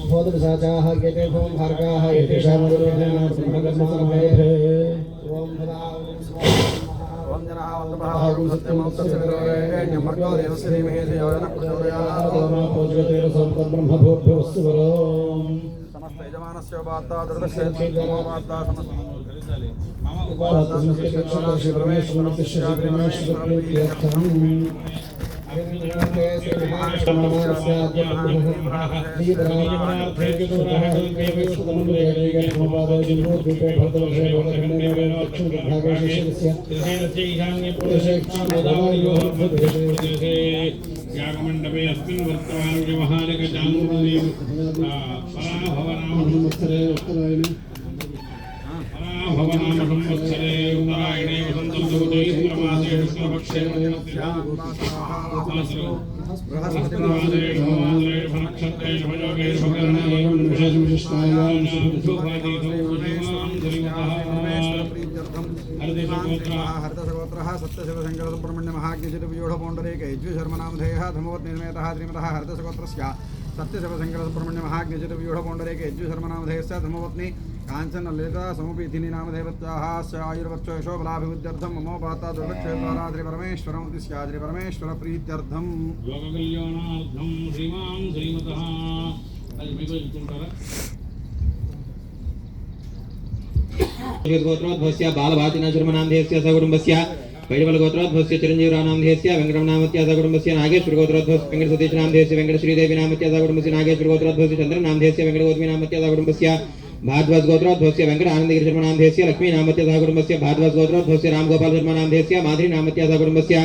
भूतपिशाचाः यते भूम भार्गाः यतेषां ओम समस्त यजमानस्य वार्ता दर्दशेवार्ता समस्त यागमण्डपे अस्मिन् वर्तमानं व्यवहारिक चान्दोलने भवनाम संवत्सरे उत्तरायणे वसन्तऋतुः चैत्रमासे शुक्लपक्षे बृहस्पतिवासरे शुभवासरे शुभनक्षत्रे शुभयोगे शुभकरणे विशेषविशिष्टायां हरदशगोत्रः सत्यशिवशङ्करसुब्रह्मण्य महाज्ञचितव्यूढपौण्डरीक यज्ञशर्मनामधेयः धर्मवत् निर्मेतः श्रीमतः हरदशगोत्रस्य सत्यशिवशङ्करसुब्रह्मण्य महाज्ञचितव्यूढपौण्डरीक यज्ञशर्मनामधेयस्य धर्मपत्नी कांचन ललिता समुपीथिनी नामधेयवत्याः आयुर्वच्चो यशोबलाभिवृद्ध्यर्थं ममोपाता दुर्लक्षेद्वारा श्रीपरमेश्वरमुद्दिश्य श्रीपरमेश्वरप्रीत्यर्थं योगकल्याणार्थं श्रीमान् श्रीमतः गोत्रोद्भवस्य बालभातिनाशर्मनामधेयस्य सकुटुम्बस्य वैडवलगोत्रोद्भवस्य चिरञ्जीवरानामधेयस्य वेङ्कटनामत्या सकुटुम्बस्य नागेश्वरगोत्रोद्भवस्य वेङ्कटसतीशनामधेयस्य वेङ्कटश्रीदेवीनामत्या सकुटुम्बस्य नागेश्वरगोत्रोद्भवस्य चन्द्रनामधेयस्य वेङ्कटगौतमीनामत्या सकुटुम्बस्य भारद्वाजगोत्रोद्भवस्य वेङ्कटानन्दगिरिशर्मनामधेयस्य लक्ष्मीनामत्या सकुटुम्बस्य भारद्वाजगोत्रोद्भवस्य रामगोपालशर्मनामधेयस्य माधुरीनामत्या सकुटुम्बस्य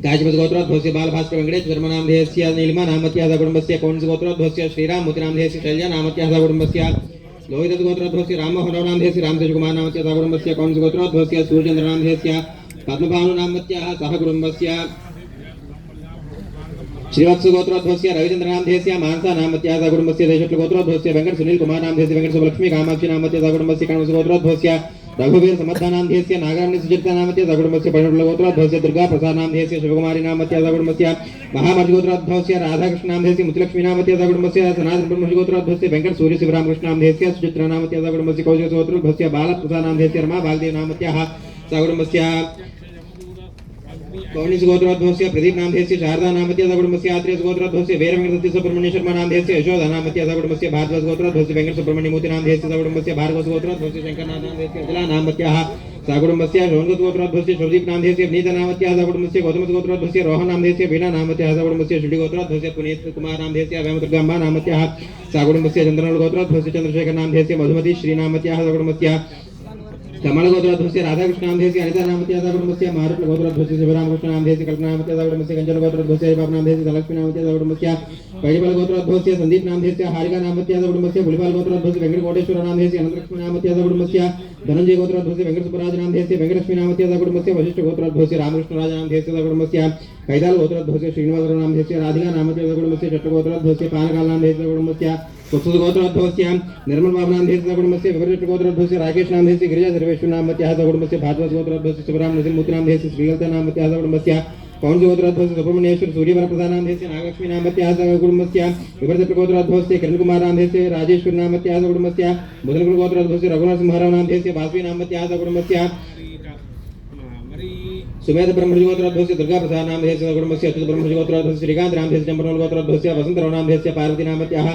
गाजपतिगोत्रोद्भवस्य बालभास्कर वेङ्कटेशशर्मनामधेयस्य नीलिमानामत्या सकुटुम्बस्य कौण्सगोत्रोद्भवस्य श्रीराममूर्तिनामधेयस्य शैल्यानामत्या सकुटुम्बस्य लोहितगोत्रोद्भवस्य राममोहननामधेयस्य रामतेजकुमारनामत्या सकुटुम्बस्य कौण्सगोत्रोद्भवस्य सूर्यचन्द्रनामधेयस्य पद्मभानुनामत्याः सहकुटुम्बस्य श्रीवत्सगोत्रोद्भवस्य रविचन्द्रनामधेयस्य मानसानामत्याः सहकुटुम्बस्य देशट्लगोत्रोद्भवस्य वेङ्कटसुनीलकुमारनामधेयस्य वेङ्कटसुभलक्ष्मीकामाक्षीनामत्या सहकुटुम्बस्य कण्वसगोत्रोद्भवस्य रघुवीर समर्थनामधेयस्य नागारण्य सुचरितानामत्या सहकुटुम्बस्य परिणुलगोत्रोद्भवस्य दुर्गाप्रसादनामधेयस्य शिवकुमारीनामत्या सहकुटुम्बस्य महामर्षगोत्रोद्भवस्य राधाकृष्णनामधेयस्य मुत्तलक्ष्मीनामत्या सहकुटुम्बस्य सनातनब्रह्मगोत्रोद्भवस्य वेङ्कटसूर्यशिवरामकृष्णनामधेयस्य सुचित्रानामत्या सहकुटुम्बस्य कौशिकगोत्रोद्भवस्य बालप्रसादनामधेयस्य रमाभागदेवनामत्याः सहकुटुम्बस्य कौण्डिन्यगोत्रोद्भवस्य प्रदीपनामधेयस्य शारदानामत्या सहकुटुम्बस्य आत्रेयगोत्रोद्भवस्य वीरवेङ्कटसतीशसुब्रह्मण्यशर्मनामधेयस्य यशोदानामत्या सहकुटुम्बस्य भारद्वाजगोत्रोद्भवस्य वेङ्कटसुब्रह्मण्यमूर्तिनामधेयस्य सहकुटुम्बस्य भार्गवगोत्रोद्भवस्य शङ्करनाथनामधेयस्य जलानामत्याः सहकुटुम्बस्य शोणगोत्रोद्भवस्य शोभदीपनामधेयस्य विनीतनामत्याः सहकुटुम्बस्य गौतमगोत्रोद्भवस्य रोहनामधेयस्य वीणानामत्याः सहकुटुम्बस्य शुडिगोत्रोद्भवस्य पुनीतकुमारनामधेयस्य व्यामदुर्गाम्बानामत्याः सहकुटुम्बस्य चन्द्रनलगोत्रोद्भवस्य चन्द्रशेखरनामधेयस्य मधुमती श्रीनामत्याः सहकुटुम्बस्य कमलगोत्रोद्भवस्य राधाकृष्णनामधेयस्य अनितानामत्याः सहकुटुम्बस्य मारुतगोत्रोद्भवस्य शिवरामकृष्णनामधेयस्य कल्पनामत्याः सहकुटुम्बस्य कञ्चनगोत्रोद्भवस्य बाबनामधेयस्य धनलक्ष्मीनामत्याः सहकुटुम्बस्य पैडिबलगोत्रोद्भवस्य संदीपनामधेयस्य हारिकानामत्याः सहकुटुम्बस्य पुलिपालगोत्रोद्भवस्य वेङ्कटकोटेश्वरनामधेयस्य अनन्तलक्ष्मीनामत्याः सहकुटुम्बस्य धनञ्जयगोत्रोद्भवस्य वेङ्कटसुब्बराजनामधेयस्य वेङ्कटलक्ष्मीनामत्याः सहकुटुम्बस्य वशिष्ठगोत्रोद्भवस्य रामकृष्णराजनामधेयस्य सहकुटुम्बस्य कैदालगोत्रोद्भवस्य श्रीनिवासनामधेयस्य राधिकानामत्याः सहकुटुम्बस्य चट्टगोत्रोद्भवस्य पानकालनामधेयस्य सहकुटुम्बस्य कुत्सुगोत्रोद्भवस्य निर्मलबाबुनामधेयस्य सहकुटुम्बस्य विवरचट्टगोत्रोद्भवस्य राकेशनामधेयस्य गिरिजा सर्वेश्वरनामत्याः सहकुटुम्बस्य भारद्वाजगोत्रोद्भवस्य शिवरामनरसिंहमूर्तिनामधेयस्य श्रीललितानामत्याः सहकुटुम्बस्य कौण्सगोत्रोद्भवस्य सुब्रह्मण्येश्वर सूर्यवरप्रसादनामधेयस्य नागलक्ष्मीनामत्याः सहकुटुम्बस्य विवरचट्टगोत्रोद्भवस्य किरणकुमारनामधेयस्य राजेश्वरनामत्याः सहकुटुम्बस्य बुधनकुलगोत्रोद्भवस्य रघुनाथसिंहरावनामधेयस्य वासुवीनामत्याः सहकुटुम्बस्य सुमेध ब्रह्मजगोत्रोद्भवस्य दुर्गाप्रसादनामधेयस्य सहकुटुम्बस्य अच्युत ब्रह्मजगोत्रोद्भवस्य श्रीकान्तनामधेयस्य चम्पनगोत्रोद्भवस्य वसन्तरावनामधेयस्य पार्वतीनामत्याः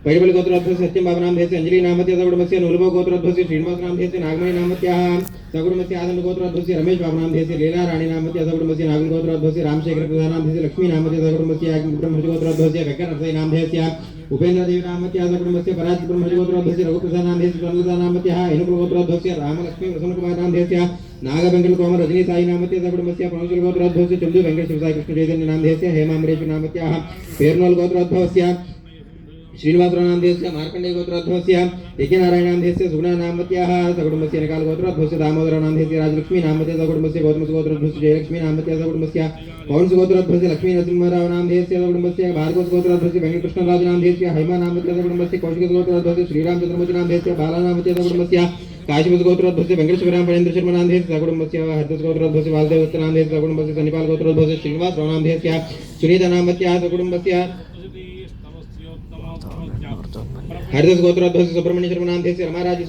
पैडिबलगोत्रोद्भवस्य सत्यंबाबनामधेयस्य अंजलिनामत्याः सहकुटुम्बस्य नूलभोगोत्रोद्भवस्य श्रीनिवासनामधेयस्य नागमणिनामत्याः सहकुटुम्बस्य आदन्दगोत्रोद्भवस्य रमेशबाबुनामधेयस्य लीलाराणीनामत्याः सहकुटुम्बस्य नागलगोत्रोद्भवस्य रामशेखरप्रसादनामधेयस्य लक्ष्मीनामत्याः सहकुटुम्बस्य ब्रह्मजगोत्रोद्भवस्य वेङ्कटनरसयनामधेयस्य उपेन्द्रदेवनामत्याः सहकुटुम्बस्य पराजितब्रह्मजगोत्रोद्भवस्य रघुप्रसादनामधेयस्य स्वर्णलतानामत्याः हेनुकुलगोत्रोद्भवस्य रामलक्ष्मी प्रसन्नकुमारनामधेयस्य नागबेङ्कटकोमल रजनीसायिनामत्याः सहकुटुम्बस्य प्रणुशुलगोत्रोद्भवस्य चन्दु वेङ्कटशिवसायकृष्णचैतन्यनामधेयस्य हेमाम्बरेश्वरनामत्याः पेर्नोल्गोत्रोद्भवस्य श्रीनिवासरावनामधेयस्य मार्कण्डेय गोत्रोद्भवस्य यज्ञनारायणामधेयस्य सुगुणानामत्याः सकुटुम्बस्य निकाल गोत्रोद्भवस्य दामोदरावनामधेयस्य राजलक्ष्मी नामत्याः सकुटुम्बस्य गौतमस्य गोत्रोद्भवस्य जयलक्ष्मी नामत्याः सकुटुम्बस्य पवनस्य गोत्रोद्भवस्य लक्ष्मी नरसिंहरावनामधेयस्य सकुटुम्बस्य भार्गवस्य गोत्रोद्भवस्य वेंकटकृष्णराजनामधेयस्य हैमा नामत्याः सकुटुम्बस्य कौशिकस्य गोत्रोद्भवस्य श्रीरामचंद्रमूर्तिनामधेयस्य बालानामत्याः सकुटुम्बस्य काशीपति गोत्रोद्भवस्य वेंकटेश्वराम फणेन्द्र शर्मा नामधेयस्य सकुटुम्बस्य हरिदास गोत्रोद्भवस्य वासुदेव दत्त नामधेयस्य सकुटुम्बस्य सन्निपाल गोत्रोद्भवस्य श्रीनिवासराव नामधेयस्य सुनीता नामत्याः सकुटुम्बस्य हरिदास गोत्रोद्भवस्य सुब्रह्मण्य शर्मा नामधेयस्य रमाराज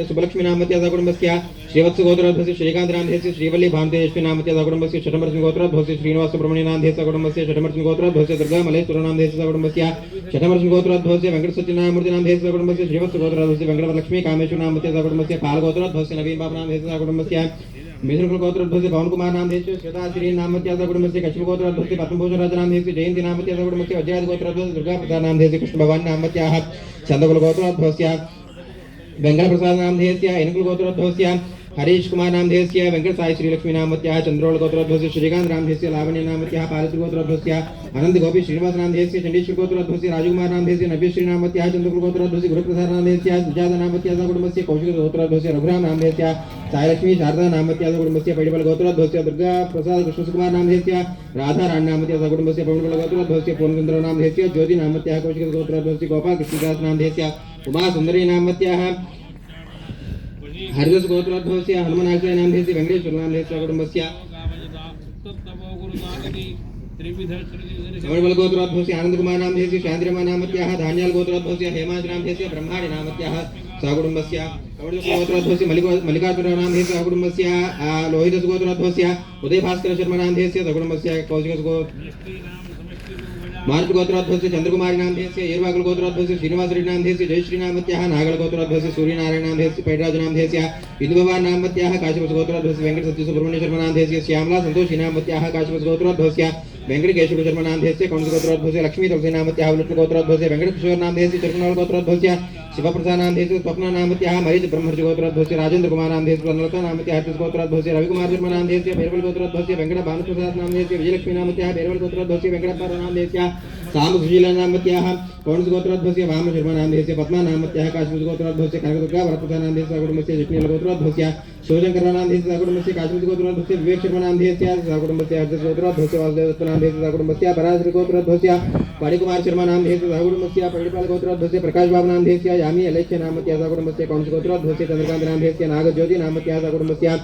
सुबलक्ष्मी नामत्याः सकुटुम्बस्य श्रीवत्स गोत्रोद्भवस्य श्रीकांत नामधेयस्य श्रीवल्ली भानुतेजस्वी नामत्याः सकुटुम्बस्य षठमर्षि गोत्रोद्भवस्य श्रीनिवास सुब्रह्मण्य नामधेयस्य सकुटुम्बस्य षठमर्षि गोत्रोद्भवस्य दुर्गा मलेश्वर नामधेयस्य सकुटुम्बस्य षठमर्षि गोत्रोद्भवस्य वेंकट सत्यनारायणमूर्ति नामधेयस्य सकुटुम्बस्य श्रीवत्स गोत्रोद्भवस्य वेंकटलक्ष्मी कामेश्वर नामत्याः सकुटुम्बस्य पाल गोत्रोद्भवस्य नवीन बाबू नामधेयस्य सकुटुम्बस्य मिथुन गोत्रोद्भवस्य पवन कुमार नामधेयस्य श्वेताश्री नामत्याः सकुटुम्बस्य कश्यप गोत्रोद्भवस्य पद्मभूषण राज नामधेयस्य जयंती नामत्याः सकुटुम्बस्य वज्रादि गोत्रोद्भवस्य दुर्गा प्रसाद नामधेयस्य कृष्ण भवानी नामत्याः चंदकुल गोत्रोद्भवस्य वेंकट प्रसाद नामधेयस्य एनकुल गोत्रोद्भवस्य हरीश कुमार नामधेयस्य वेंकट साई श्रीलक्ष्मी नामत्याः चंद्रोल गोत्रोद्भवस्य श्रीकांत नामधेयस्य लावण्य नामत्याः पार्वती गोत्रोद्भवस्य अनंत गोपी श्रीनिवास नामधेयस्य चंडीश्वर गोत्रोद्भवस्य राजकुमार नामधेयस्य नव्यश्री नामत्याः चंद्रकुल गोत्रोद्भवस्य गुरुप्रसाद नामधेयस्य सुजाता नामत्याः सकुटुम्बस्य कौशिक गोत्रोद्भवस्य रघुराम नामधेयस्य साईलक्ष्मी शारदा नामत्याः सकुटुम्बस्य पैडिबल गोत्रोद्भवस्य दुर्गा प्रसाद कृष्णकुमार नामधेयस्य राधा राणी नामत्याः सकुटुम्बस्य पवनकुल गोत्रोद्भवस्य पूर्णचंद्र नामधेयस्य ज्योति नामत्याः कौशिक गोत्रोद्भवस्य गोपाल कृष्णदास नामधेयस्य उमा सुंदरी नामत्याः हरिदास गोत्रोद्भवस्य हनुमनाक्षय नामधेयस्य वेंकटेश्वर नामधेयस्य सकुटुम्बस्य कमलबल गोत्रोद्भवस्य आनंद कुमार नामधेयस्य शांतिरमा नामत्याः धान्याल गोत्रोद्भवस्य हेमांश नामधेयस्य ब्रह्माणि नामत्याः सकुटुम्बस्य कमलबल गोत्रोद्भवस्य मल्लिकार्जुनराव नामधेयस्य सकुटुम्बस्य लोहिदास गोत्रोद्भवस्य उदय भास्कर शर्मा नामधेयस्य सकुटुम्बस्य कौशिक मार्च गोत्रोद्भवस्य चंद्रकुमारी नामधेयस्य येरवाकुल गोत्रोद्भवस्य श्रीनिवास रेड्डी नामधेयस्य जयश्री नामत्याः नागल गोत्रोद्भवस्य सूर्यनारायण नामधेयस्य पैडराज नामधेयस्य विधुभवान नामत्याः काशीपति गोत्रोद्भवस्य वेंकट सत्य सुब्रह्मण्य शर्मा नामधेयस्य श्यामला संतोषी नामत्याः काशीपति गोत्रोद्भवस्य वेंकट केशव शर्मा नामधेयस्य कौंस गोत्रोद्भवस्य लक्ष्मी तुलसी नामत्याः उल्लट गोत्रोद्भवस्य वेंकट किशोर नामधेयस्य चरकनौल गोत्रोद्भवस्य शिवप्रसाद नामधेयस्य स्वप्न नामत्याः मरीज ब्रह्मर्षि गोत्रोद्भवस्य राजेंद्र कुमार नामधेयस्य प्रणलता नामत्याः हर्षित गोत्रोद्भवस्य रविकुमार शर्मा नामधेयस्य भैरवल गोत्रोद्भवस्य वेंकट भानुप्रसाद नामधेयस्य विजयलक्ष्मी नामत्याः भैरवल गोत्रोद्भवस्य वेंकट नामधेयस्य साम सुशीला नामत्याः कौंस गोत्रोद्भवस्य वाम शर्मा नामधेयस्य पद्मा नामत्याः काशीपति गोत्रोद्भवस्य कनकदुर्गा वरप्रसाद नामधेयस्य सकुटुम्बस्य जटनील गोत्रोद्भवस्य शिवशंकर नामधेयस्य सकुटुम्बस्य काशीपति गोत्रोद्भवस्य विवेक शर्मा नामधेयस्य सकुटुम्बस्य हर्षित गोत्रोद्भवस्य वासुदेव दत्त नामधेयस्य सकुटुम्बस्य पराशर गोत्रोद्भवस्य पाणिकुमार शर्मा नामधेयस्य सकुटुम्बस्य पैडिपाल गोत्रोद्भवस्य प्रकाश बाबू नामधेयस्य यामी अलेख्य नामत्याः सकुटुम्बस्य कौंस गोत्रोद्भवस्य चंद्रकांत नामधेयस्य नागज्योति नामत्याः सकुटुम्बस्य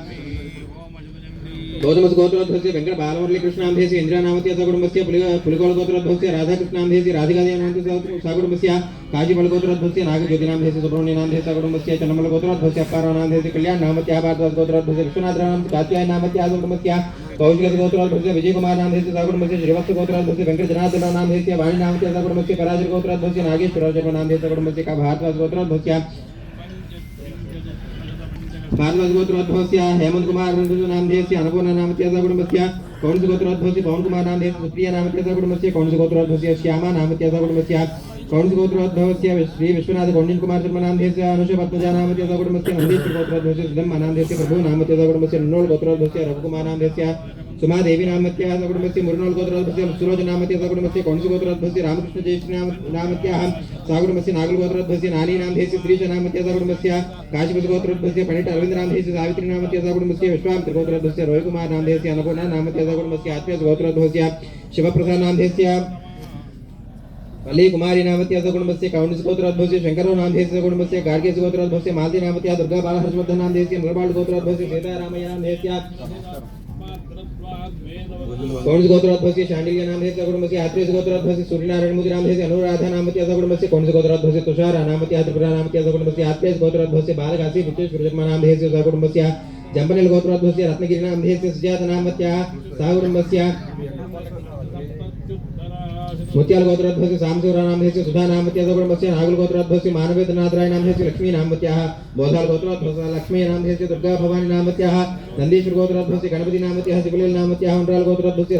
गौतमस गोत्रोद्भवस्य वेंकट बालमुरली कृष्ण नामधेयस्य इंदिरा नामत्याः सकुटुम्बस्य पुलिकोल गोत्रोद्भवस्य राधाकृष्ण नामधेयस्य राधिका देवी नामधेयस्य सकुटुम्बस्य काशीफल गोत्रोद्भवस्य नागज्योति नामधेयस्य सुब्रह्मण्य नामधेयस्य सकुटुम्बस्य चन्नमल गोत्रोद्भवस्य अप्पाराव नामधेयस्य कल्याण नामत्याः भारद्वाज गोत्रोद्भवस्य विश्वनाथ राव कात्यायन नामत्याः सकुटुम्बस्य कौशिक गोत्रोद्भवस्य विजय कुमार नामधेयस्य सकुटुम्बस्य श्रीवत्स गोत्रोद्भवस्य वेंकट जनार्दन नामधेयस्य वाणी नामत्याः सकुटुम्बस्य पराशर गोत्रोद्भवस्य नागेश्वर शर्मा नामधेयस्य सकुटुम्बस्य भारद्वाज गोत्रोद्भवस्य भारद्वाज गोत्रोद्भवस्य हेमंत कुमार नामधेयस्य अन्नपूर्णा नामत्याः सकुटुम्बस्य कौंस गोत्रोद्भवस्य पवन कुमार नामधेयस्य सुप्रिया नामत्याः सकुटुम्बस्य कौंस गोत्रोद्भवस्य श्यामा नामत्याः सकुटुम्बस्य कौंस गोत्रोद्भवस्य श्री विश्वनाथ कौंडिन्य कुमार शर्मा नामधेयस्य अनुषा पद्मजा नामत्याः सकुटुम्बस्य नंदीश्वर गोत्रोद्भवस्य सुधम्मा नामधेयस्य प्रभु नामत्याः सकुटुम्बस्य नन्नोल गोत्रोद्भवस्य रघुकुमार नामधेयस्य सुमा देवी नामत्याः सकुटुम्बस्य मुरनोल गोत्रोद्भवस्य सुरोज नामत्याः सकुटुम्बस्य कौंस गोत्रोद्भवस्य रामकृष्ण जयश्री नामत्याः सकुटुम्बस्य नागल गोत्रोद्भवस्य नानी नामधेयस्य श्रीश नामत्याः सकुटुम्बस्य काशीपति गोत्रोद्भवस्य पंडित अरविंद नामधेयस्य सावित्री नामत्याः सकुटुम्बस्य विश्वामित्र गोत्रोद्भवस्य रोहिकुमार नामधेयस्य अन्नपूर्णा नामत्याः सकुटुम्बस्य आत्म्यस गोत्रोद्भवस्य शिवप्रसाद नामधेयस्य अली कुमारी नामत्याः सकुटुम्बस्य कौंस गोत्रोद्भवस्य शंकरराव नामधेयस्य सकुटुम्बस्य गार्गे गोत्रोद्भवस्य मालती नामत्याः दुर्गा बाला हर्षवर्धन नामधेयस्य मृगपाल गोत्रोद्भवस्य सीतारामಯ್ಯ नामधेयस्य कौंस गोत्रोद्भवस्य शांडिल्य नामधेयस्य सकुटुम्बस्य आत्रेय गोत्रोद्भवस्य सूर्यनारायण मूर्ति नामधेयस्य अनुराधा नामत्याः सकुटुम्बस्य कौंस गोत्रोद्भवस्य तुषार नामत्याः त्रिपुरा नामत्याः सकुटुम्बस्य आत्रेय गोत्रोद्भवस्य बालकासी विश्वेश्वर शर्मा नामधेयस्य सकुटुम्बस्य जंपनेल गोत्रोद्भवस्य रत्नगिरि नामधेयस्य सुजाता नामत्याः सकुटुम्बस्य मुत्याल गोत्रोद्भवस्य सामसूरा नामधेयस्य सुधा नामत्याः सकुटुम्बस्य नागल गोत्रोद्भवस्य मानवेन्द्रनाथ राय नामधेयस्य लक्ष्मी नामत्याः बोधाल गोत्रोद्भवस्य लक्ष्मी नामधेयस्य दुर्गा भवानी नामत्याः नंदीश्वर गोत्रोद्भवस्य गणपति नामत्याः शिवलील नामत्याः उंड्राल गोत्रोद्भवस्य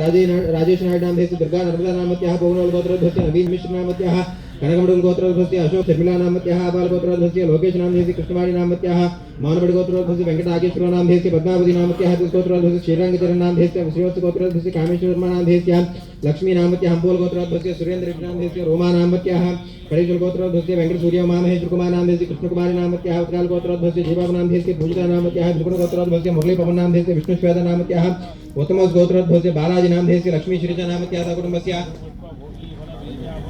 राजेश नायड नामधेयस्य दुर्गा नर्मदा नामत्याः पवनोल गोत्रोद्भवस्य नवीन मिश्र नामत्याः कनकमंडल गोत्रोद्भवस्य अशोक शर्मिला नामत्याः अबाल गोत्रोद्भवस्य लोकेश नामधेयस्य कृष्णवाणी नामत्याः मानवड गोत्रोद्भवस्य वेंकटागेश्वर नामधेयस्य पद्मावती नामत्याः गोत्रोद्भवस्य श्रीरंगचरण नामधेयस्य श्रीवत्स गोत्रोद्भवस्य कामेश्वर नामधेयस्य लक्ष्मी नामत्याः अंबोल गोत्रोद्भवस्य सुरेंद्र नामधेयस्य रोमा नामत्याः कड़ीचल गोत्रोद्भवस्य वेंकट सूर्य महेश्वर कुमार नामधेयस्य कृष्णकुमारी नामत्याः उत्कल गोत्रोद्भवस्य जीवाब नामधेयस्य पूजिता नामत्याः त्रिपुर गोत्रोद्भवस्य मुरली पवन नामधेयस्य विष्णु श्वेता नामत्याः उत्तमस गोत्रोद्भवस्य बालाजी नामधेयस्य लक्ष्मी श्रीजा नामत्याः कुटुंबस्य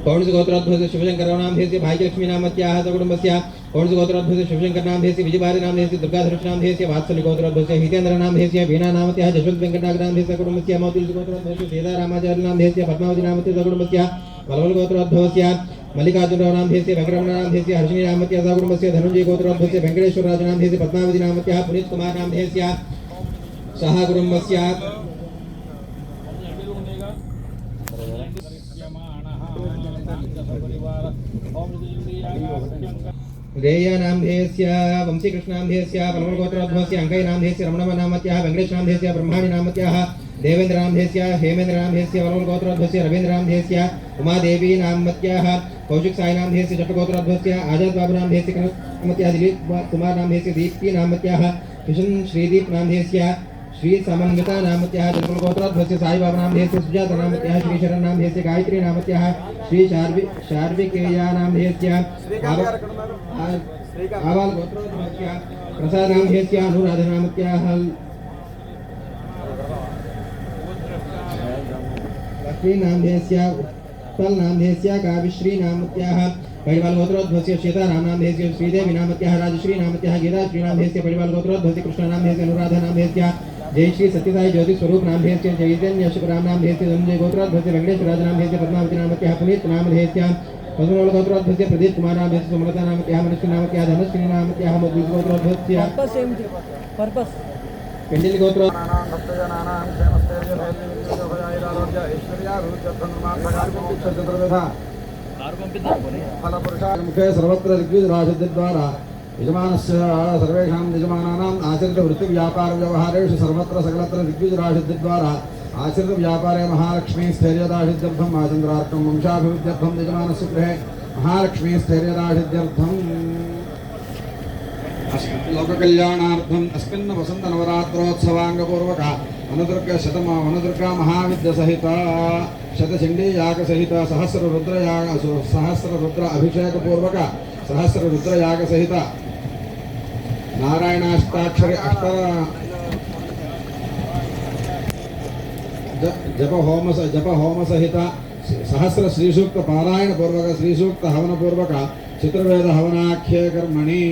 कौंस गोत्रोद्भवस्य शिवशंकर नामधेयस्य भाग्यलक्ष्मी नामत्याः कुटुंबस्य कौंस गोत्रोद्भवस्य शिवशंकर नामधेयस्य विजयभारती नामधेयस्य दुर्गाधनुष नामधेयस्य वात्सल्य गोत्रोद्भवस्य हितेन्द्र नामधेयस्य वीणा नामत्याः जशवंत वेंकटनाग नामधेयस्य कुटुंबस्य मौतिल गोत्रोद्भवस्य सीता रामाचार्य नामधेयस्य पद्मावती नामधेयस्य कुटुंबस्य बलवल गोत्रोद्भवस्य मल्लिकार्जुनराव नामधेयस्य वेंकटरमण नामधेयस्य हर्षिणी नामत्याः कुटुंबस्य धनंजय गोत्रोद्भवस्य वेंकटेश्वर राज नामधेयस्य पद्मावती नामत्याः पुनीत कुमार नामधेयस्य सह कुटुंबस्य रेया नामधेयस्य वंशी कृष्ण नामधेयस्य बलवल गोत्रोद्भवस्य अंकय नामधेयस्य रमणव नामत्याः वेंकटेश नामधेयस्य ब्रह्माणी नामत्याः देवेंद्र नामधेयस्य हेमेंद्र नामधेयस्य बलवल गोत्रोद्भवस्य रवींद्र नामधेयस्य उमादेवी नामत्याः कौशिक साई नामधेयस्य जट गोत्रोद्भवस्य आजाद बाबू नामधेयस्य नामत्याः दिलीप कुमार नामधेयस्य दीप्ति नामत्याः किशन श्रीदीप नामधेयस्य श्री समन्विता नामत्याः जलपुर गोत्रोद्भवस्य साई बाबा नामधेयस्य सुजाता नामत्याः श्री शरण नामधेयस्य गायत्री नामत्याः श्री शार्विकेया नामधेयस्य आवाल गोत्रोद्भवस्य प्रसाद नामधेयस्य अनुराधा नामत्याः लक्ष्मी नामधेयस्य उत्पल नामधेयस्य काव्यश्री नामत्याः परिवाल गोत्रोद्भवस्य सीताराम नामधेयस्य श्रीदेवी नामत्याः राजश्री नामत्याः गीता श्री नामधेयस्य परिवाल गोत्रोद्भवस्य कृष्ण नामधेयस्य अनुराधा नामधेयस्य जय श्री सत्यसाई ज्योति स्वरूप नामधेयस्य चैतन्य शुभराम नामधेयस्य धनंजय गोत्रोद्भवस्य वेंकटेश्वर राज नामधेयस्य पद्मावती नामत्याः पुनीत नामधेयस्य पद्मनाभ गोत्रोद्भवस्य प्रदीप कुमार नामधेयस्य सुमलता नामत्याः मनुष्य नामत्याः धनश्री नामत्याः मधुर गोत्रोद्भवस्य पर्पस पेंडिल गोत्र मुखे सर्वत्र ऋग्वेदराजद्वारा यजमानस्य सर्वेषां यजमानानाम् आचरितवृत्तिव्यापारव्यवहारेषु सर्वत्र सकलत्र ऋग्वेदराजद्वारा आचरितव्यापारे महालक्ष्मीस्थैर्यदाशित्यर्थम् आचन्द्रार्थं वंशाभिवृद्ध्यर्थं यजमानस्य गृहे महालक्ष्मीस्थैर्यदाशित्यर्थम् लोककल्याणार्थम् अस्मिन् वसन्तनवरात्रोत्सवाङ्गपूर्वक वनदुर्गा महाविद्यसहित शतचण्डीयागसहित सहस्ररुद्र अभिषेकपूर्वक सहस्ररुद्रयागसहित नारायणाष्टाक्षरी जप होम सहित सहस्र श्रीसूक्त पारायण पूर्वक श्रीसूक्त हवन पूर्वक चतुर्वेद हवनाख्ये कर्मणि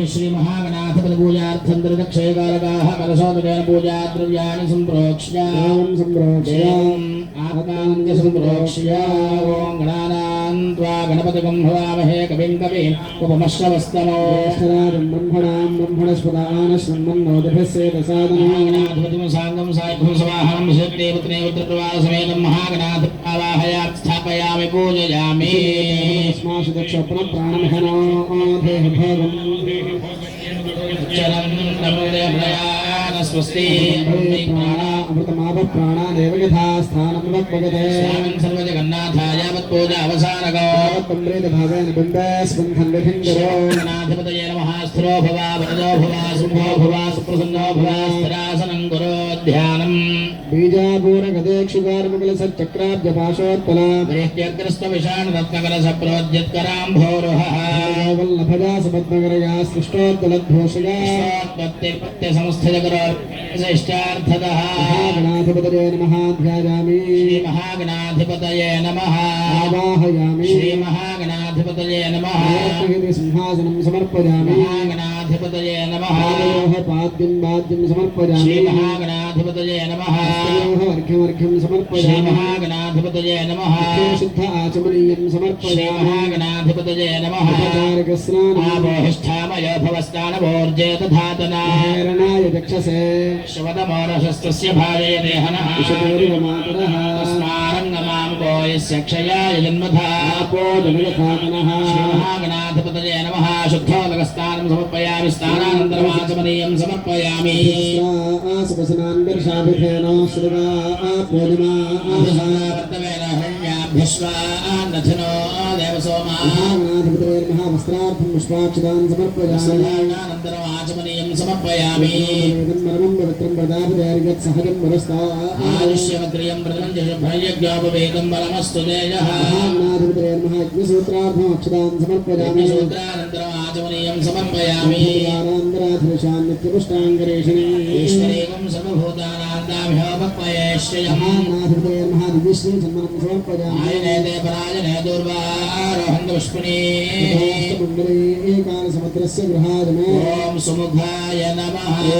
श्री महागणाथ पूजार्थं दक्षयकारकाः कलशोदकेन पूजा द्रव्याणि सम्प्रोक्ष्य आत्मान्य सम्प्रोक्ष्य ओं गणानां त्वा गणपतिं हवामहे कविं कवीम् उपमश्रवस्तमो ब्रह्मणां ब्रह्मणस्पदान श्रृण्वन्नोदभिस्सेदसादनाधिपतिं साङ्गं सायं सवाहनं शक्तिपुत्रे पुत्रवासमेतं महागणाथ आवाहयात् स्थापयामि पूजयामि अस्मासु दक्षप्रं प्राणमहनो देह भोगं चरन् नमोदय प्रयाण स्वस्ति अमृतमाप प्राणानेव यथा स्थानं वक्पगते स्वामिन् सर्वजगन्नाथाय मत्पूजा अवसानगो तम्रेत भावेन बिम्बे स्पन्दं विधिङ्गरो नाधिपतये नमः स्थिरो भव वरदो भव शुभो भव सुप्रसन्नो भव स्थिरासनं कुरु ध्यानम् बीजापूरगदेक्षुगार्मुकुलसच्चक्राब्जपाशोत्पला विषाणरत्नकलसप्रोद्यत्कराम्भोरुहः वल्लभजा सुपद्मकरया सृष्टोत्तलद्घोषया श्रेष्ठार्थदः गणाधिपतये नमः ध्यायामि श्रीमहागणाधिपतये नमः आवाहयामि श्रीमहागणाधिपतये नमः सिंहासनं समर्पयामि महागणाधिपतये नमः पादयोः पाद्यं वाद्यं समर्पयामि श्रीमहागणाधिपतये नमः हस्तयोः अर्घ्यमर्घ्यं समर्पयामि श्रीमहागणाधिपतये नमः शुद्ध आचमनीयं समर्पयामि श्रीमहागणाधिपतये नमः आपोहिष्ठामयो भवस्नानभोर्जे तथातना हेरणाय चक्षसे शवदमोरशस्तस्य भाजयते हनः विषपेरिवमातरः तस्मारङ्गमां को यस्य क्षयाय जन्मथा आपोदनुयथातनः श्रीमहागणाधिपतये नमः शुद्धोदकस्नानं समर्पयामि स्नानानन्तरमाचमनीयं समर्पयामि आसपसनान् वर्षाभिधेन श्रुवा पूर्णिमा वर्तमेन हरण्याभ्यश्वान्नथिनो देवसोमाः महागणाधिपतये महावस्त्रार्थं पुष्पाक्षतान् समर्पयामि स्नानानन्तरमाचमनीयं समर्पयामि परमं पवित्रं प्रदापदेर्यत् सहजं वरस्ता आयुष्यमत्रियं प्रथमं बलमस्तु तेजः महागणाधिपतये महायज्ञसूत्रार्थम् अक्षतान् समर्पयामि सूत्रानन्तरमाचमनीयं समर्पयामि सूत्रानन्तराधृशान् नित्यपुष्टाङ्गरेषिणी ईश्वरेकं सर्वभूतानां दाभ्योपक्वयेश्वयम् महागणाधिपतये महादिव्यश्री सन्मानं समर्पयामि आयनेते परायणे दुर्वारोहन्तपुष्पिणी मण्डले एकालसमुद्रस्य गृहाय मे ॐ सुमुखाय नमः ॐ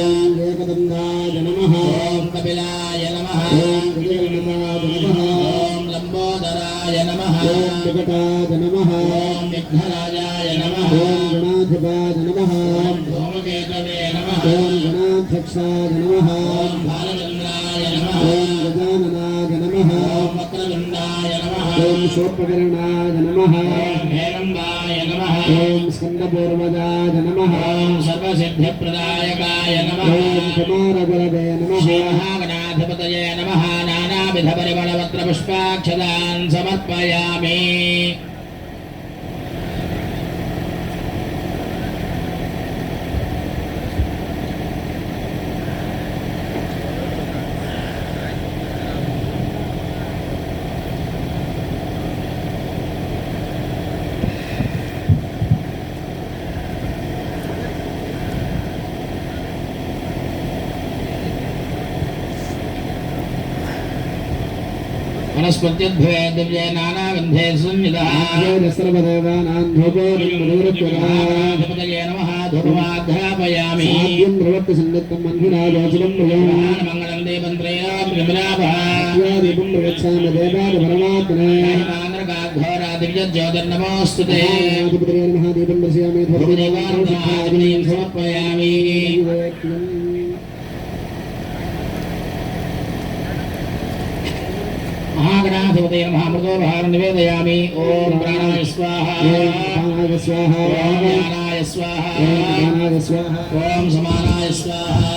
एकदन्दाय नमः ॐ कपिलाय नमः ॐ गजगणनाय नमः ॐ लम्बोदराय नमः ॐ विकटाय नमः ॐ विघ्नराजाय नमः ॐ गणाधिपाय नमः ॐ धूमकेतवे नमः ॐ गणाध्यक्षाय नमः ॐ बालचन्द्राय नमः ॐ गजाननाय नमः ॐ वक्रतुण्डाय नमः ॐ शोपकर्णाय नमः ॐ हेरम्बाय नमः ॐ स्कन्दपूर्वजाय नमः ॐ सर्वसिद्धिप्रदायकाय नमः ॐ कुमारगुरवे नमः श्रीमहागणाधिपतये नमः नानाविधपरिमलपत्रपुष्पाक्षतान् समर्पयामि वनस्पत्युद्भवे दिव्ये नानागन्धे संयुतः सर्वदेवानां धूपोऽधिपतये नमः धूपमाध्यापयामि साध्यं प्रवक्ति सन्निधं मन्दिराजोचितं प्रयोगं मङ्गलं देवं त्रयां विमलाभः दीपं प्रगच्छामि देवाय परमात्मने घोरादिव्यज्योतिर्नमोऽस्तु ते महाधिपतये महादीपं दर्शयामि धूपदेवार्धनादिनीं समर्पयामि महागणाधिपतये नमः अमृतोपहारं निवेदयामि ॐ प्राणाय स्वाहा प्राणाय स्वाहा ॐ ज्ञानाय स्वाहा ज्ञानाय स्वाहा ॐ समानाय स्वाहा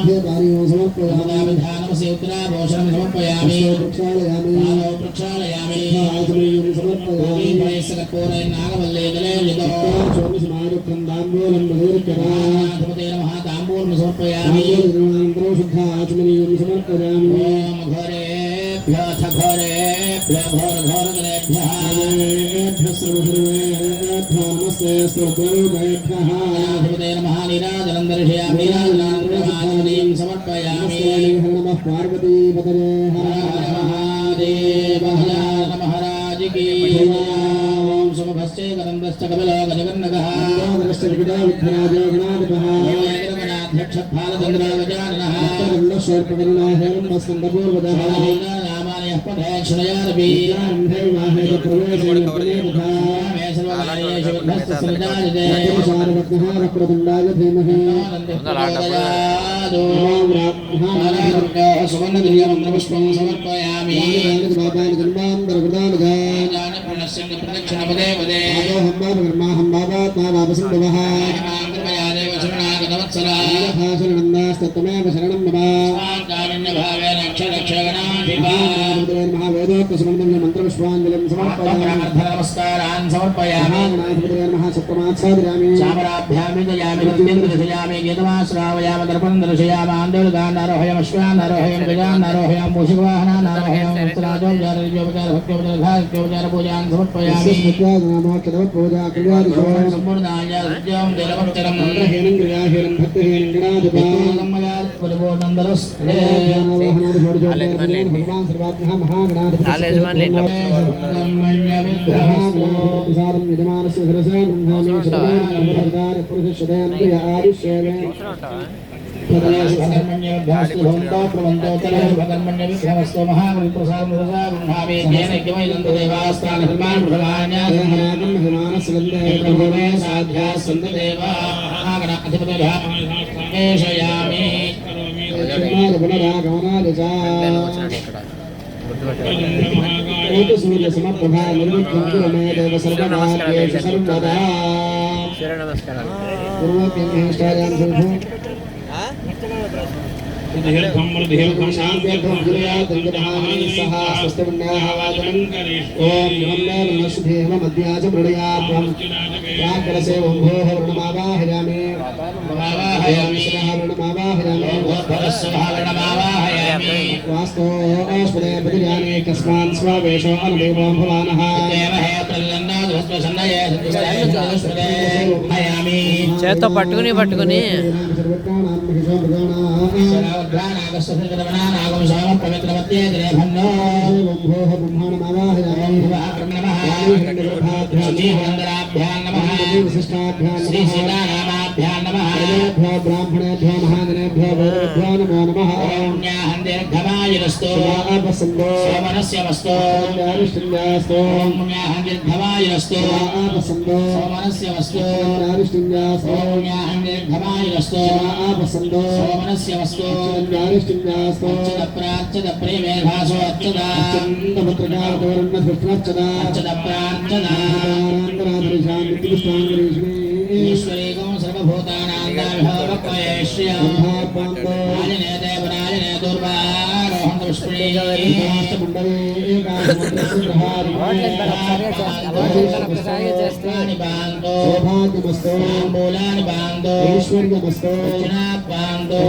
देवारियो समर्पयामि विधानमस्य उत्तराभूषणं समर्पयामि प्रक्षालयामि पादौ प्रक्षालयामि आचमनीयं समर्पयामि नागवल्लेदले युतो चोमिसमायुक्तं ताम्बूलं मधुरकरा महाधिपतये नमः ताम्बूलं समर्पयामि ताम्बूलनिर्माणं शुद्ध आचमनीयं समर्पयामि ॐ घोरेभ्यः घोरेभ्यः घोरघोरगणेभ्यः नमस्ते स्तोत्रेभ्यः महाधिपतये नमः नीराजनं दर्शयामि नीराजनानन्तरमाचमनीयं समर्पयामि नमः पार्वतीपतये महादेव महाराज की ॐ सुमुखश्च करन्दश्च कपिलो गजगन्नकः विघ्नाजो गणाधिपः गणाध्यक्षफालचन्द्रो गजाननः स्कन्दपूर्वजः नामानयः पठेक्षणयारपि मे सर्वकार्येषु विघ्नस्तस्सृजायते वक्रतुण्डाय धीमहि सुवर्णदिव्यमन्त्रपुष्पं समर्पयामि जन्मान्तरकृतानुजा प्रदक्षिणपदे पदे हं बाबा वापसं भवः कृपया देव शरणागतवत्सला शरणन्नास्तत्त्वमेव शरणं मम कारुण्यभावेन अक्षरक्षगणाधिपा महावेदोक्तसुमन्तं मन्त्रपुष्पाञ्जलिं समर्पयामि नमस्कारान् समर्पयामि महागणाधिपतिर्महासप्तमात्सादयामि चामराभ्यामि दयामि नृत्यं दर्शयामि गीतमाश्रावयामि दर्पणं दर्शयामि आन्दोलनारोहयम् अश्वानारोहयं गजानारोहयं मूषिकवाहनानारोहयं उत्तराजोपचार भक्त्योपचार पूजान् समर्पयामि सम्पूर्णाय सत्यं जलवच्चरं मन्त्रहीनं क्रियाहीनं भक्तिहीनं परिपूर्णन्दरस्ते भगवान् सर्वात्मः महागणाधिपतिसारं यजमानस्य शिरसा ब्रह्मामि शरदार पुरुषशतेन्द्रिय आयुष्येव भगन्मण्यविभ्रमस्तो महाप्रसादे साध्या सन्तदेवाधिपतिषयामि सूर्यसमप्रभा निर्विघ्नं मे देव सर्वकार्येषु सर्वदा पूर्वोक्तिष्टायां संभो कस्मान् स्वावेशो अनुदेवो भवानः చేత్తో పట్టుకుని ब्राह्मणेभ्यो महाजनेभ्यो वेदेभ्यो नमो नमः सोमनस्य ईश्वरेकं सर्वभूतानां राजने देवराजने दुर्वारोहं मूलानि बान्धो ऐश्वर्यमस्तो बान्धो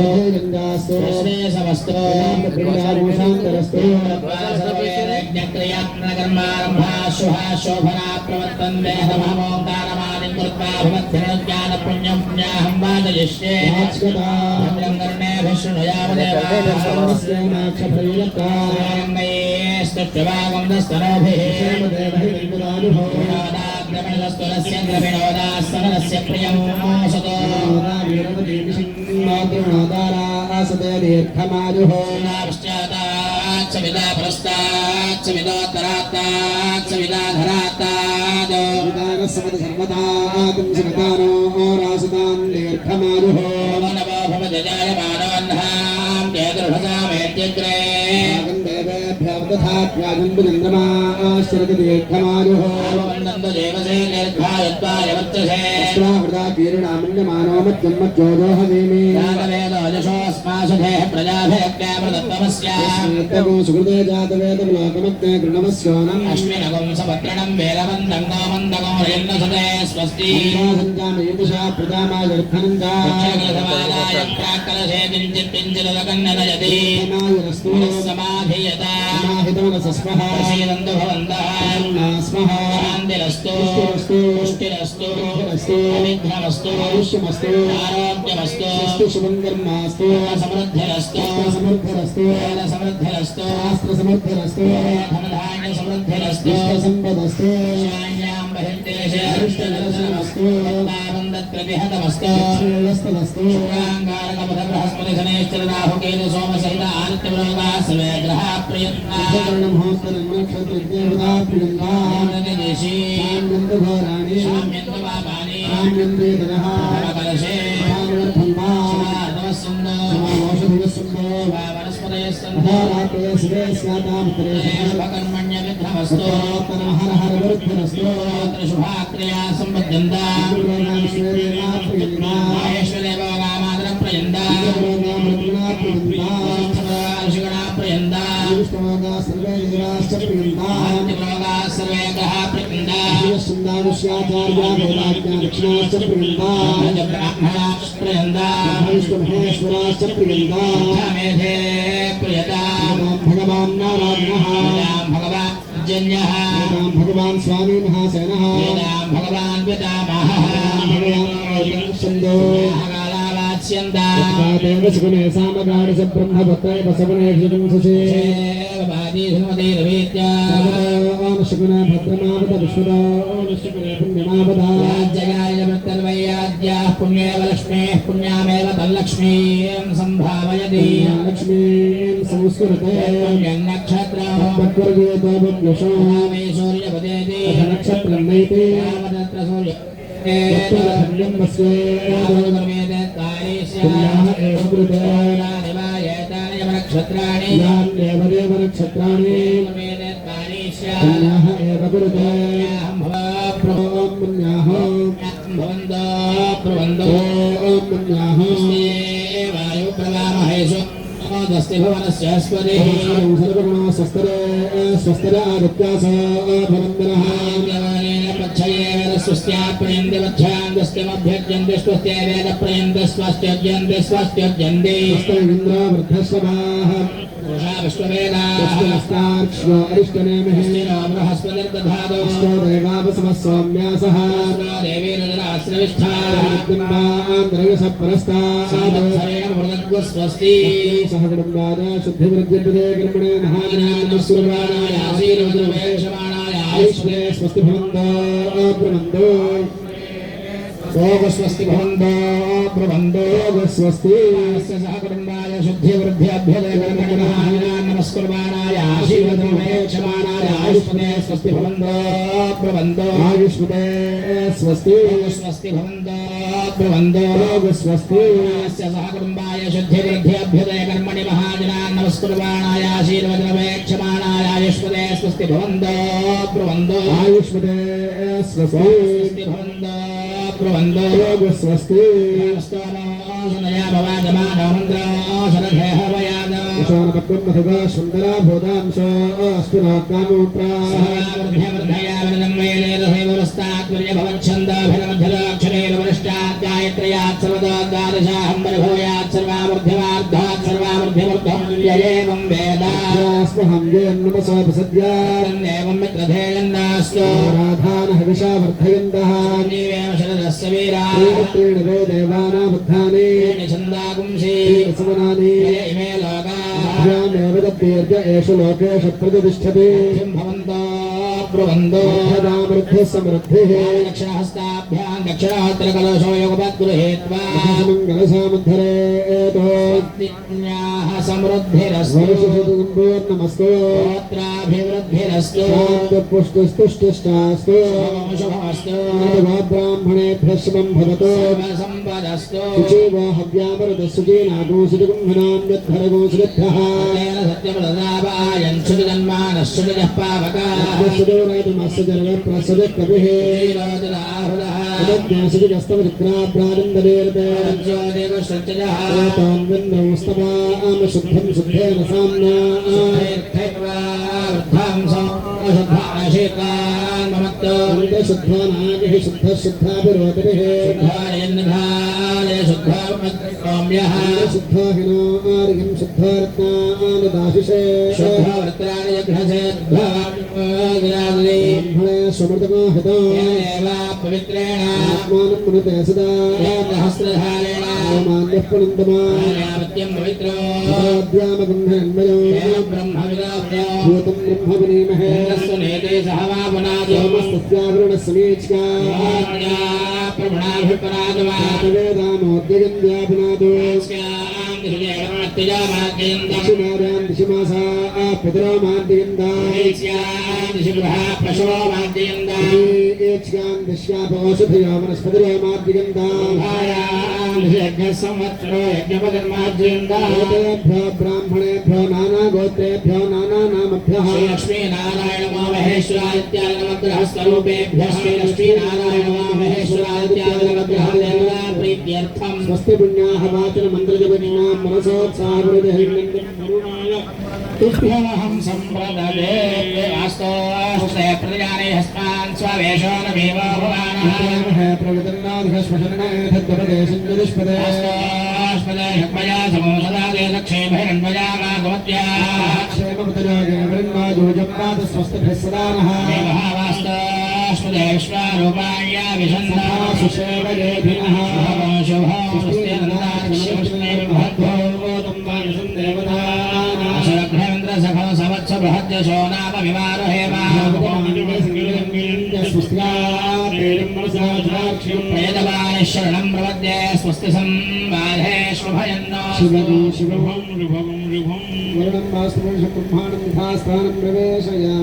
श्रेयसमस्तो यज्ञक्रियात्मकर्मारम्भा शुभा शोभना प्रवर्तन्ते नमोऽङ्कारमादिं कृत्वा भवद्भ्यनुज्ञान पुण्यं पुण्याहं वादयिष्ये स्तुष्टभागं दस्तनोभिः द्रविणोदास्तनस्य प्रियं दीर्घमायुः पश्चात्सविदा पुरस्तात्सविदोत्तरात्तात्सविदा धरात्तात् सर्वदा तुंसगतानो रासतान् दीर्घमायुः नमो भवति जायमानवह्नां जयदृढसामेत्यग्रे तथाप्याजन्बुचन्द्रमाश्चरति दीर्घमायुः देवसे दीर्घायुत्वाय वर्तसे कीर्णामन्यमानो मज्जन्मज्जोजोह देमे वेदोजशोऽस्मासुधेः प्रजाभिरक्त्यामृतत्वमस्याम् सुकृते जातवेदं लोकमग्ने गृणमस्योनम् अश्विनगं सपत्रणं वेलवन्दं गोमन्दगो यन्नसते स्वस्ति सञ्जामयितुषा प्रजामायर्थनं दक्षिणकलशमादाय प्राक्कलशे किञ्चिदलकन्ननयति समाधीयता समाहितमनसस्मः प्रसीदन्तु भवन्तः स्मः शान्तिरस्तु पुष्टिरस्तु अविघ्नमस्तु आयुष्यमस्तु आरोग्यमस्तु शुभं कर्मास्तु समृद्धिरस्तु समृद्धिरस्तु समृद्धिरस्तु शास्त्रसमृद्धिरस्तु धनधान्य समृद्धिरस्तु समृद्धिरस्तु स्वान्यां बहिर्देशे अरिष्टदर्शनमस्तु तावन्दत्प्रतिहतमस्तु श्रेयस्तमस्तु शुक्राङ्गारकपथबृहस्पतिशनेश्चरराहुकेतु सोमसहित आदित्यवरोगाः सर्वे ग्रहाः प्रयत्नाः देशी साम्यन्तघोराणि साम्यन्तपापानि साम्यन्तेतनः कलशे समावर्धन्वा समाधवस्सन्दो समामोषधिवस्सन्दो वनस्पतयस्सन्दो अधारात्रे शिवे स्यातामुत्तरे कर्मण्य विघ्नमस्तु हर हर वृद्धनस्तु शुभाक्रिया संपद्यन्ता महेश्वरेव कामादर प्रयन्ता ऋषिगणा प्रयन्ता सर्वे देवाश्च प्रियन्ता सर्वे ग्रहा प्रयन्ता सुंदानुष्याचार्या वेदाज्ञा दक्षिणाश्च प्रियन्ता ब्राह्मणा प्रयन्ता महेश्वराश्च प्रियन्ता मेधे प्रियता भगवान् नारायणः भगवान् जन्यः भगवान् स्वामी महासेनः भगवान् पितामहः भगवान् छन्दो कालावाच्यन्ता देव सुगुणे सामगाणि च ब्रह्मभक्ताय बसवने क्षितं सुषे ओम सुगुणे भद्रमावत विश्वदा ओम सुगुणे पुण्यमावता जयाय वृत्तर्वैयाद्याः पुण्येव लक्ष्मीः पुण्यामेव तल्लक्ष्मीं सम्भावयति लक्ष्मीं संस्कृते नक्षत्रं भक्वर्गेतो भक्ष्यो मे सूर्यपदेति नक्षत्रं नैते तत्र सूर्य धन्यं वस्वे पुण्याः एव कृते नक्षत्राणि यान्येव देव नक्षत्राणि पुण्याः एव कृते पुण्याः ब्रुवन्तो ॐ पुण्याः वायुप्रवामहेषु दस्ति भुवनस्य स्वदेः सर्वगुणो स्वस्तरे आदित्यास भवन्दनः पच्छये स्वस्त्याप्रयन्ते वच्छान्दस्त्यमभ्यर्जन्ते स्वस्त्य वेदप्रयन्ते स्वस्त्यज्यन्ते स्वस्त्यज्यन्ते इन्द्र वृद्धस्वभाः पुरुषा विश्ववेदाः पुष्पमस्तार्क्ष्यो अरिष्टनेमिः बृहस्पतिर्दधातु अष्टो देवावसवः सौम्यासः देवी रुद्राश्रविष्ठा दिग्बिम्बान्द्रयसः परस्तात् स्वस्ति सह कुटुम्बाद शुद्धिवृद्धिपदे कर्मणे महाजनानमस्कुर्वाणाय आशीर्वद्रुवेक्षमाणाय आयुष्ये स्वस्ति भवन्तो ब्रह्मन्तो स्वस्ति भवन्तो ब्रह्मन्तो स्वस्ति सह कुटुम्बाय शुद्धिवृद्ध्यभ्यदे कर्मणे नमस्कुर्वाणाय आशीर्वद्रुवेक्षमाणाय आयुष्ये स्वस्ति भवन्तो ब्रह्मन्तो आयुष्मते स्वस्ति स्वस्ति भवन्तो ब्रह्मन्तो स्वस्ति सह कुटुम्बाय शुद्धिवृद्ध्यभ्यदे कर्मणि महाजनान् नमस्कुर्वाणाय आशीर्वद्रवेक्षमाणाय आयुष्मते स्वस्ति भवन्तो ब्रह्मन्तो आयुष्मते स्वस्ति स्वस्ति भवन्तो ब्रह्मन्तो स्वस्ति स्तोमोऽसनया भवाजमानो मन्त्रोऽसनधेह वयाद विशालपद्मं मधुगा सुन्दरा भूतांशो अस्तु नाकामूत्रा वर्धया वरदं वेदेरसैवस्तात्पर्य भवच्छन्दभिरमध्यदाक्षरेरवरिष्टात् गायत्र्यात् सर्वदोद्वादशाहं परिभूयात् सर्वामूर्ध्यमार्धात् सर्वामूर्ध्यमूर्धं ययेवं वेद स्महं येन्नमसोपसद्या एवं मित्रधेयन्नास्तु राधानः विषा वर्धयन्तः जीवेम शरदस्य वीरा त्रीणि वे देवानाबुद्धानि छन्दागुंसि समनानि इमे लोका भ्यामेव तद्दीर्घ एषु लोकेषु प्रतिष्ठति भवन्तो ब्रुवन्तो वृद्धिः समृद्धिः दक्षिणहस्ताभ्यां दक्षिणहोत्रकलशो योगपद्गृहीत्वा मङ्गलसामुद्धरेतो पत्न्याः समृद्धिरस्तु वर्षशतसम्पूर्णमस्तु गोत्राभिवृद्धिरस्तु पुष्टिस्तुष्टिष्टास्तु शुभमस्तु ब्राह्मणेभ्यः शुभं भवतु सर्वसम्पदस्तु शुचीवो हव्यामृतः शुचीनागो शुचिगुंहनाम्यद्धरगो तेन सत्यप्रदावायन् शुचिजन्मानः शुचिजः पावकाः शुचिरैतमस्य जर्गः प्रसजः कविः ज्योतिर्देवश्रद्धः शुद्धं शुद्धेन साम्ना शुद्धानागिः शुद्धः शुद्धाभिरोधिभिः शुद्धाहिनो आर्यं शुद्धारत्नादाशिषे ब्रह्मणे सुमृतको हितो पवित्रेण आत्मानं पुनते सदा सहस्रधारेण मान्यः पुनन्दमा पवित्रो अद्यामगन्धन्मयो ब्रह्मविदाभ्यो भूतं ब्रह्म विनीमहे नेते सह वा पुनादो तस्यावरणसमीचका वेदामोद्यगन्द्याभिनादो दक्षिणार्यां दिशिमासा पितरामाद्यगन्धा एच्कां दिश्यापौषधयो वनस्पतिरामाद्यगन्धा ब्राह्मणेभ्यो नानागोत्रेभ्यो नानानामभ्यः लक्ष्मी नारायण महेश्वरादित्यादिनवग्रहस्वरूपेभ्यः लक्ष्मी नारायण महेश्वरादित्यादिनवग्रहदेवता प्रीत्यर्थं स्वस्ति पुण्याः वाचन मन्त्रजपनिनां मनसोत्साहवृद्धिर्नन्दनाय तुभ्यमहं सम्प्रददे वास्तोऽस्ते प्रजाने हस्तान् स्ववेशो न देवो भवानः प्रवितन्नाधिकश्मशरणे धद्वपदेशञ्जलिष्पदे वास्तोऽस्पदे शक्मया समोसदादे दक्षे भैरन्वया गागवत्या क्षेमपतजागे वृन्वाजोजप्रात स्वस्तिभिः सदा नः देवः वास्तोऽस्पदे विश्वारूपाण्या विशन्ना सुषेवजेभिनः शुभो स्वस्ति नन्दाक्षिवस्मे महद्भो तुम्बायुषं देवतानां शरघ्नेन्द्र सखो सवत्स बृहद्यशो नाम विमारो हेमा प्रेतवाणि शरणं प्रपद्ये स्वस्ति संबाधे शुभयन्नो शिवं शुभं शुभं शुभं वर्णं वास्तवं ब्रह्माणं यथास्थानं प्रवेशयामि